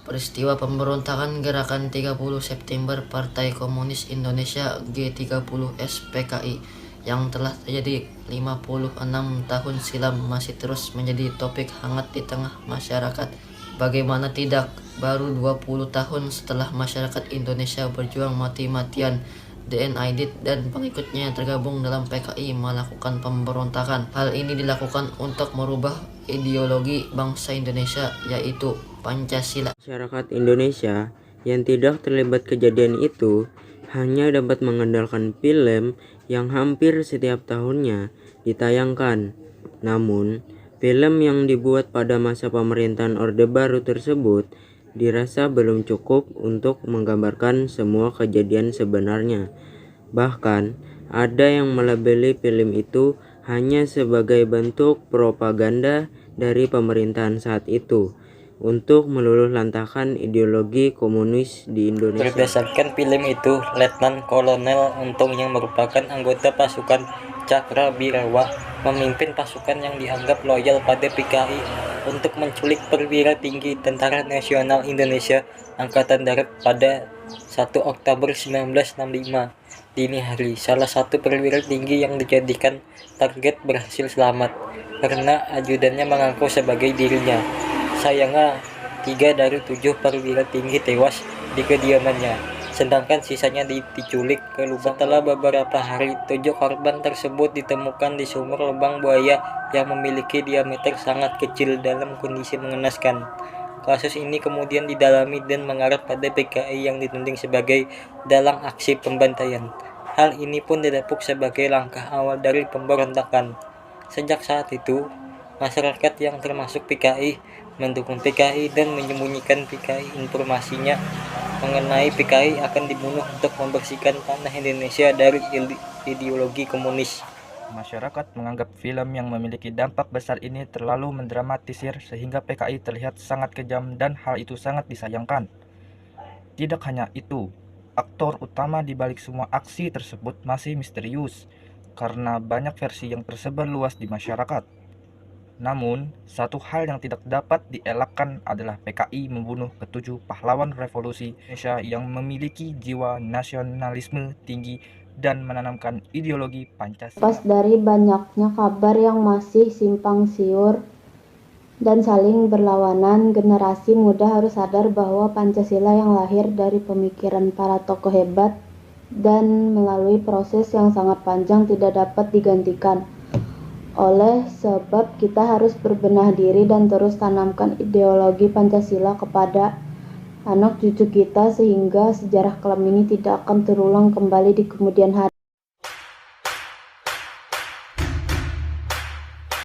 Peristiwa pemberontakan Gerakan 30 September Partai Komunis Indonesia G30 SPKI yang telah terjadi 56 tahun silam masih terus menjadi topik hangat di tengah masyarakat. Bagaimana tidak, baru 20 tahun setelah masyarakat Indonesia berjuang mati-matian, DN Aidit dan pengikutnya tergabung dalam PKI melakukan pemberontakan. Hal ini dilakukan untuk merubah ideologi bangsa Indonesia, yaitu Pancasila. Masyarakat Indonesia yang tidak terlibat kejadian itu hanya dapat mengandalkan film yang hampir setiap tahunnya ditayangkan. Namun, film yang dibuat pada masa pemerintahan Orde Baru tersebut dirasa belum cukup untuk menggambarkan semua kejadian sebenarnya. Bahkan, ada yang melabeli film itu hanya sebagai bentuk propaganda dari pemerintahan saat itu untuk meluluhlantahkan ideologi komunis di Indonesia. Berdasarkan film itu, Letnan Kolonel Untung yang merupakan anggota pasukan Cakrawirawa memimpin pasukan yang dianggap loyal pada PKI untuk menculik perwira tinggi Tentara Nasional Indonesia Angkatan Darat pada 1 Oktober 1965 dini hari. Salah satu perwira tinggi yang dijadikan target berhasil selamat karena ajudannya mengaku sebagai dirinya. Sayangnya, 3 dari 7 perwira tinggi tewas di kediamannya, sedangkan sisanya diculik ke lubang. Setelah beberapa hari, 7 korban tersebut ditemukan di sumur lubang buaya yang memiliki diameter sangat kecil dalam kondisi mengenaskan. Kasus ini kemudian didalami dan mengarah pada PKI yang dituding sebagai dalang aksi pembantaian. Hal ini pun didapuk sebagai langkah awal dari pemberontakan. Sejak saat itu, masyarakat yang termasuk PKI mendukung PKI dan menyembunyikan PKI. Informasinya mengenai PKI akan dibunuh untuk membersihkan tanah Indonesia dari ideologi komunis. Masyarakat menganggap film yang memiliki dampak besar ini terlalu mendramatisir sehingga PKI terlihat sangat kejam dan hal itu sangat disayangkan. Tidak hanya itu, aktor utama di balik semua aksi tersebut masih misterius karena banyak versi yang tersebar luas di masyarakat. Namun, satu hal yang tidak dapat dielakkan adalah PKI membunuh ketujuh pahlawan revolusi Indonesia yang memiliki jiwa nasionalisme tinggi dan menanamkan ideologi Pancasila. Pas dari banyaknya kabar yang masih simpang siur dan saling berlawanan, generasi muda harus sadar bahwa Pancasila yang lahir dari pemikiran para tokoh hebat dan melalui proses yang sangat panjang tidak dapat digantikan. Oleh sebab kita harus berbenah diri dan terus tanamkan ideologi Pancasila kepada anak cucu kita sehingga sejarah kelam ini tidak akan terulang kembali di kemudian hari.